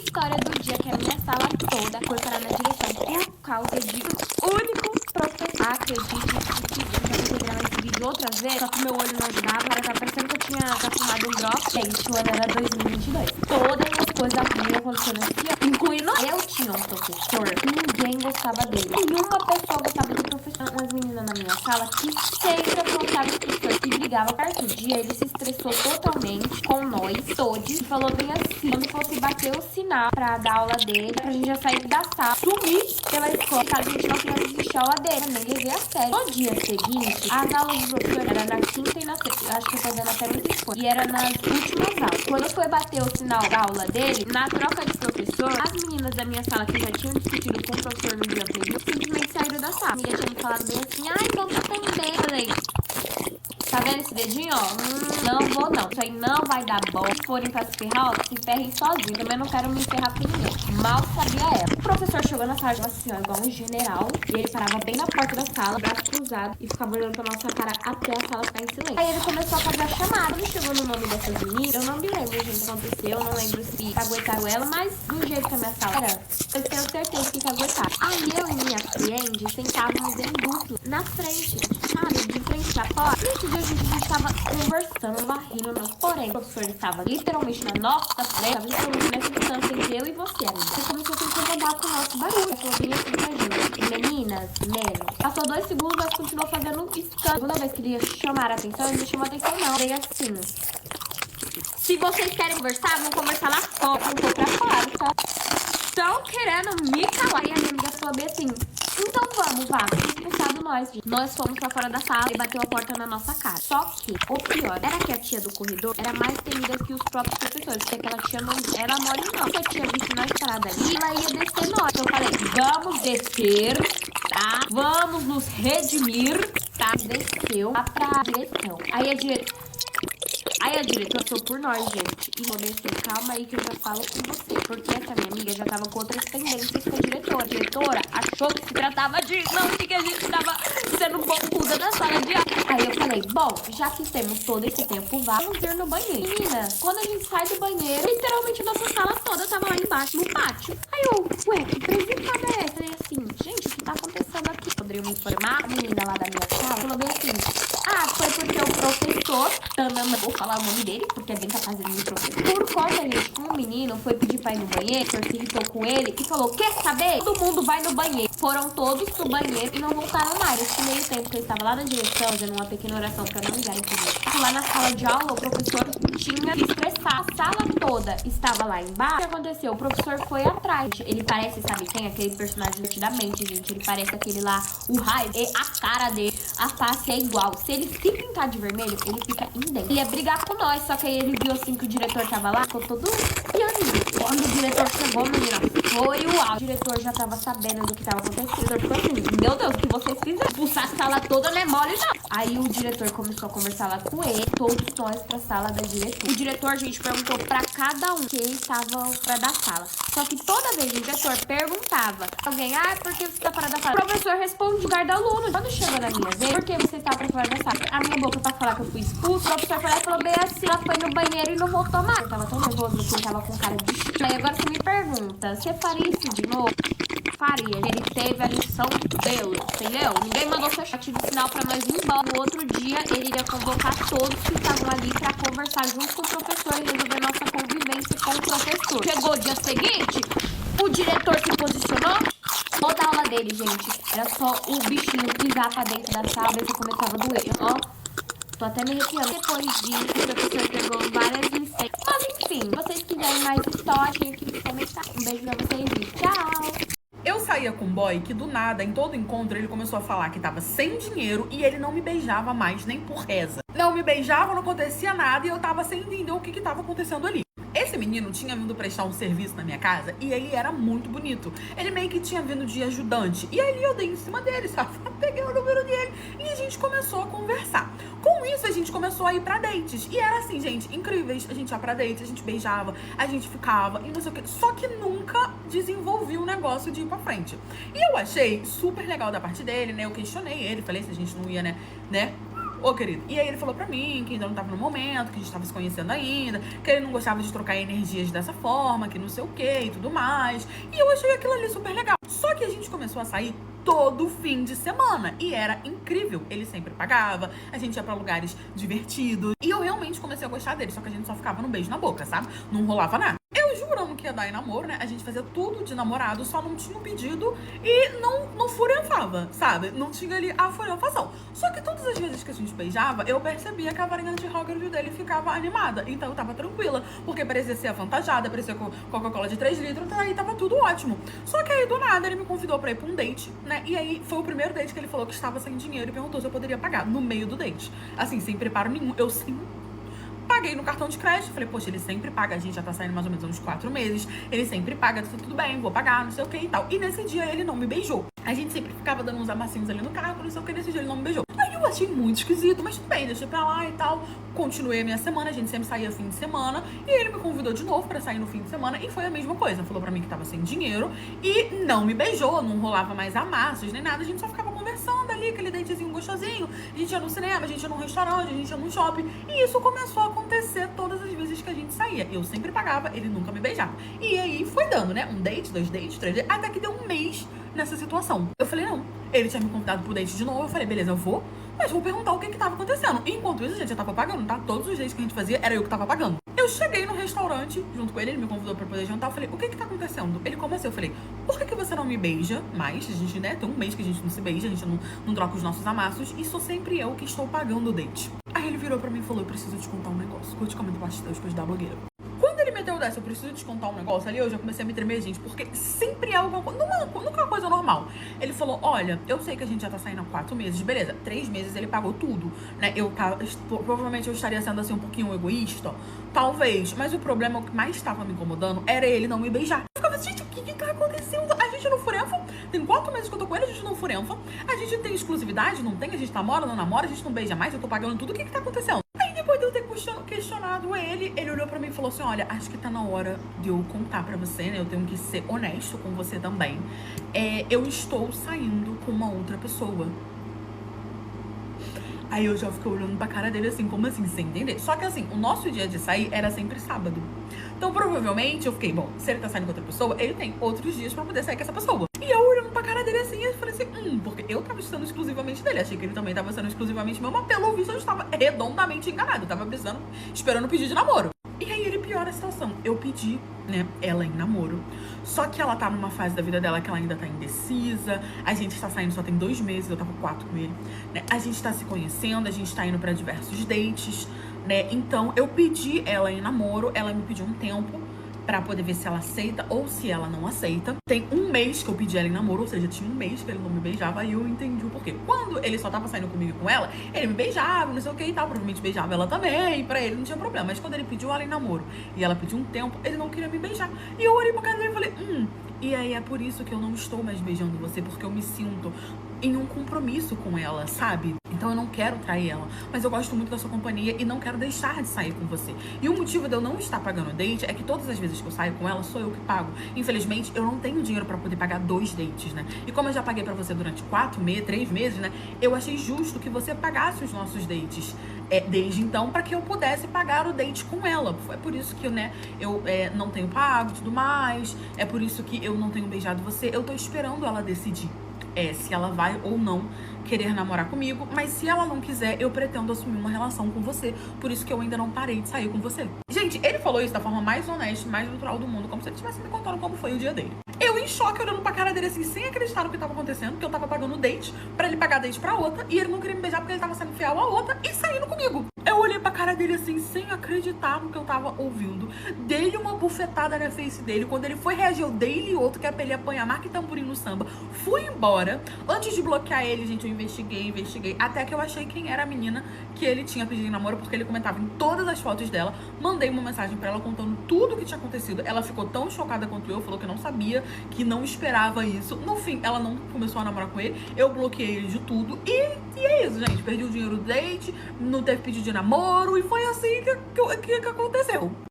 História do dia que a minha sala toda foi parar na direção por causa de um único professor. Acredite se quiser, eu já tentei gravar esse vídeo outras vezes, só que meu olho não ajudava, agora tava parecendo que eu tinha já fumado um drop. Gente, o ano era 2022. Todas as coisas ruins acontecendo aqui, ó, incluindo eu tinha um professor, ninguém gostava dele. Nenhuma pessoa gostava do professor. Umas meninas na minha sala que sempre apontavam o professor e brigava. Certo dia, ele se estressou totalmente com nós, todos, e falou bem assim, quando fosse bater o sinal pra dar aula dele, pra gente já sair da sala, sumir pela escola, caso a gente não quisesse assistir a aula dele. Eu nem levei a sério. No dia seguinte, as aulas do professor eram na quinta e na sexta, acho que eu tô dando até muita escolha, e era nas últimas aulas. Quando foi bater o sinal da aula dele, na troca de professor, as meninas da minha sala que já tinham discutido com o professor no dia anterior, simplesmente saíram da sala. A amiga tinha me falado bem assim, ai, vamos atender. Eu falei, tá vendo esse dedinho, ó? Não vou não. Isso aí não vai dar bom. Se forem pra se ferrar, ó, se ferrem sozinho. Também não quero me ferrar com ninguém. Mal sabia ela. O professor chegou na sala, assim, ó, igual um general. E ele parava bem na porta da sala, braço cruzado, e ficava olhando pra nossa cara até a sala ficar em silêncio. Aí ele começou a fazer a chamada. Quando chegou no nome dessas meninas, eu não me lembro, gente, o que aconteceu. Eu não lembro se aguentaram ela, mas do jeito que a minha sala era, eu tenho certeza que aguentaram. Aí eu e minha friend sentávamos em dupla, na frente, sabe? De frente pra fora. Nesse dia a gente tava conversando, lá rindo, não. Porém, o professor estava literalmente na nossa frente, tava literalmente nessa distância entre eu e você, amiga. Ele começou a se incomodar com o nosso barulho. Ele falou bem assim pra gente, meninas, menos. Passou 2 segundos, mas continuou fazendo escândalo. Toda vez que ele ia chamar a atenção, ele não chamou a atenção, não. Veio assim. Se vocês querem conversar, vão conversar lá fora. Não tô pra fora, tá? Estão querendo me calar. E a minha amiga falou bem assim, então vamos, vá. Expulsado nós, gente. Nós fomos pra fora da sala e bateu a porta na nossa cara. Só que, o pior, era que a tia do corredor era mais temida que os próprios professores. Porque aquela tia não era mole, não. Se a tia visse nós parada ali, ela ia descer nós. Então eu falei, vamos descer, tá? Vamos nos redimir, tá? Desceu lá pra direção. Aí a diretora passou por nós, gente. E vou descer, calma aí que eu já falo com você. Porque essa minha amiga já tava com outras pendências com a diretora. A diretora achou que se tratava de não, que a gente tava sendo bombuda na sala de aula. Aí eu falei, bom, já que temos todo esse tempo, vamos ir no banheiro. Menina, quando a gente sai do banheiro, literalmente a nossa sala toda tava lá embaixo, no pátio. Aí eu, ué, que presepada é essa? E assim, gente, o que tá acontecendo aqui? Poderiam me informar? A menina lá da minha sala falou bem assim, ah, foi porque o professor, vou falar o nome dele, porque é bem capaz de me professor. Por conta, gente, um menino foi pedir pra ir no banheiro, se irritou com ele e falou, quer saber? Todo mundo vai no banheiro. Foram todos pro banheiro e não voltaram mais. Esse meio tempo que eu estava lá na direção, fazendo uma pequena oração pra não ligarem pra mim. Lá na sala de aula, o professor tinha que estressar. A sala toda estava lá embaixo. O que aconteceu? O professor foi atrás. Ele parece, sabe, tem aquele personagem divertidamente, gente. Ele parece aquele lá, o raio, e a cara dele, a face é igual. Se ele se pintar de vermelho, ele fica indente. Ele ia brigar com nós, só que aí ele viu assim que o diretor tava lá, ficou todo pianinho. Quando o diretor chegou, menina, foi o auge. O diretor já tava sabendo do que tava acontecendo. O diretor ficou assim, meu Deus, o que vocês fizeram? Expulsar a sala toda não é mole, não. Aí o diretor começou a conversar lá com ele, todos nós pra sala da diretora. O diretor, gente, perguntou pra cada um quem estava fora da sala. Só que toda vez o diretor perguntava alguém, por que você tá fora da sala? O professor responde guarda aluno. Quando chegou na minha vez, por que você tá pra fora da sala? A minha boca pra falar que eu fui expulso, o professor foi lá e falou bem assim, ela foi no banheiro e não voltou mais. Eu tava tão nervoso que ele tava com cara de chute. Aí agora você me pergunta, você faria isso de novo? Faria. Ele teve a lição dele, entendeu? Ninguém mandou seu chat de sinal pra nós ir embora. No outro dia, ele iria convocar todos que estavam ali pra conversar junto com o professor e resolver nossa convivência com o professor. Chegou o dia seguinte, o diretor se posicionou. Toda a aula dele, gente, era só o bichinho pisar pra dentro da sala, ver se começava a doer. Ó, tô até me arrepiando. Depois disso, o professor pegou várias lições. Mas enfim, se vocês quiserem mais história, tem aqui nos comentários. Um beijo pra vocês e tchau! Eu saía com um boy que do nada, em todo encontro, ele começou a falar que tava sem dinheiro e ele não me beijava mais nem por reza. Não me beijava, não acontecia nada e eu tava sem entender o que tava acontecendo ali. Esse menino tinha vindo prestar um serviço na minha casa e ele era muito bonito. Ele meio que tinha vindo de ajudante. E aí eu dei em cima dele, sabe? Peguei o número dele e a gente começou a conversar. Com isso, a gente começou a ir pra dates. E era assim, gente, incríveis. A gente ia pra dates, a gente beijava, a gente ficava e não sei o quê. Só que nunca desenvolvi um negócio de ir pra frente. E eu achei super legal da parte dele, né? Eu questionei ele, falei se a gente não ia, né? Ô, querido. E aí ele falou pra mim que ainda não tava no momento, que a gente tava se conhecendo ainda, que ele não gostava de trocar energias dessa forma, que não sei o que e tudo mais. E eu achei aquilo ali super legal. Só que a gente começou a sair todo fim de semana. E era incrível. Ele sempre pagava, a gente ia pra lugares divertidos. E eu realmente comecei a gostar dele, só que a gente só ficava no beijo na boca, sabe? Não rolava nada. Eu jurando que ia dar em namoro, né? A gente fazia tudo de namorado, só não tinha o pedido e não furenfava, sabe? Não tinha ali a furenfação. Só que todas as vezes que a gente beijava, eu percebia que a varinha de Hogwarts dele ficava animada. Então eu tava tranquila, porque parecia ser avantajada, parecia com Coca-Cola de 3 litros, aí tava tudo ótimo. Só que aí, do nada, ele me convidou pra ir pra um date, né? E aí foi o primeiro date que ele falou que estava sem dinheiro e perguntou se eu poderia pagar no meio do date. Assim, sem preparo nenhum. Eu sim paguei no cartão de crédito, falei, poxa, ele sempre paga, a gente já tá saindo mais ou menos uns 4 meses, ele sempre paga, tudo bem, vou pagar, não sei o que e tal. E nesse dia ele não me beijou. A gente sempre ficava dando uns amassinhos ali no carro, não sei o que, nesse dia ele não me beijou. Aí eu achei muito esquisito, mas tudo bem, deixei pra lá e tal. Continuei a minha semana, a gente sempre saía fim de semana, e ele me convidou de novo pra sair no fim de semana, e foi a mesma coisa. Falou pra mim que tava sem dinheiro, e não me beijou, não rolava mais amassos, nem nada, a gente só ficava conversando ali, aquele datezinho gostosinho. A gente ia no cinema, a gente ia num restaurante, a gente ia num shopping, e isso começou a acontecer todas as vezes que a gente saía. Eu sempre pagava, ele nunca me beijava. E aí foi dando, né? Um date, 2 dates, 3 dates, até que deu um mês nessa situação. Eu falei, não. Ele tinha me convidado pro date de novo, eu falei, beleza, eu vou, mas vou perguntar o que tava acontecendo. E enquanto isso, a gente já tava pagando, tá? Todos os dates que a gente fazia, era eu que tava pagando. Eu cheguei no restaurante, junto com ele, ele me convidou pra poder jantar, eu falei, o que tá acontecendo? Ele começou, eu falei, por que você não me beija mais? A gente, né, tem um mês que a gente não se beija, a gente não troca os nossos amassos, e sou sempre eu que estou pagando o date. Aí ele virou pra mim e falou, eu preciso te contar um negócio. Curte, comenta, bastante depois da blogueira. Quando ele meteu dessa, eu preciso te contar um negócio ali, eu já comecei a me tremer, gente, porque sempre é alguma coisa, nunca é uma coisa normal. Ele falou, olha, eu sei que a gente já tá saindo há 4 meses, beleza, 3 meses ele pagou tudo, né, provavelmente eu estaria sendo assim um pouquinho egoísta, talvez, mas o problema, o que mais estava me incomodando, era ele não me beijar. Eu ficava, gente, o que tá acontecendo? A gente não furenfa, tem 4 meses que eu tô com ele, a gente não furenfa, a gente tem exclusividade, não tem, a gente namora, não namora, a gente não beija mais, eu tô pagando tudo, o que tá acontecendo? Aí depois de eu ter questionado ele olhou pra mim e falou assim, olha, acho que tá na hora de eu contar pra você, né, eu tenho que ser honesto com você também. Eu estou saindo com uma outra pessoa. Aí eu já fiquei olhando pra cara dele assim, como assim, sem entender? Só que assim, o nosso dia de sair era sempre sábado. Então provavelmente eu fiquei, bom, se ele tá saindo com outra pessoa, ele tem outros dias pra poder sair com essa pessoa. E eu olhando pra cara dele assim, eu falei assim, porque eu tava sendo exclusivamente dele. Achei que ele também tava sendo exclusivamente meu, mas pelo visto eu estava redondamente enganado. Eu tava esperando o pedido de namoro. E aí ele piora a situação. Eu pedi, né, ela em namoro. Só que ela tá numa fase da vida dela que ela ainda tá indecisa. A gente tá saindo só tem 2 meses, eu tava 4 com ele, né? A gente tá se conhecendo, a gente tá indo pra diversos dates, né? Então eu pedi ela em namoro, ela me pediu um tempo pra poder ver se ela aceita ou se ela não aceita. Tem 1 mês que eu pedi ela em namoro, ou seja, tinha 1 mês que ele não me beijava, e eu entendi o porquê. Quando ele só tava saindo comigo e com ela, ele me beijava, não sei o que e tal, provavelmente beijava ela também, pra ele não tinha problema. Mas quando ele pediu ela em namoro e ela pediu um tempo, ele não queria me beijar. E eu olhei pra cara dele e falei, e aí é por isso que eu não estou mais beijando você, porque eu me sinto em um compromisso com ela, sabe? Então eu não quero trair ela, mas eu gosto muito da sua companhia e não quero deixar de sair com você. E o motivo de eu não estar pagando date é que todas as vezes que eu saio com ela, sou eu que pago. Infelizmente, eu não tenho dinheiro pra poder pagar 2 dates, né? E como eu já paguei pra você durante 3 meses, né? Eu achei justo que você pagasse os nossos dates desde então, pra que eu pudesse pagar o date com ela. É por isso que eu não tenho pago e tudo mais. É por isso que eu não tenho beijado você. Eu tô esperando ela decidir se ela vai ou não querer namorar comigo, mas se ela não quiser, eu pretendo assumir uma relação com você. Por isso que eu ainda não parei de sair com você. Gente, ele falou isso da forma mais honesta, mais natural do mundo, como se ele estivesse me contando como foi o dia dele. Eu em choque, olhando pra cara dele assim, sem acreditar no que tava acontecendo, que eu tava pagando date pra ele pagar date pra outra, e ele não queria me beijar porque ele tava sendo fiel a outra e saindo comigo. Eu olhei pra cara dele assim, sem acreditar no que eu tava ouvindo. Dei-lhe uma bufetada na face dele. Quando ele foi reagir, eu dei-lhe outro, que é pra ele apanhar marca e tamborim no samba. Fui embora. Antes de bloquear ele, gente, eu investiguei, até que eu achei quem era a menina que ele tinha pedido em namoro, porque ele comentava em todas as fotos dela. Mandei uma mensagem pra ela contando tudo o que tinha acontecido. Ela ficou tão chocada quanto eu, falou que não sabia, que não esperava isso. No fim, ela não começou a namorar com ele, eu bloqueei ele de tudo, e é isso, gente. Perdi o dinheiro do date, não teve pedido de namoro, e foi assim que aconteceu.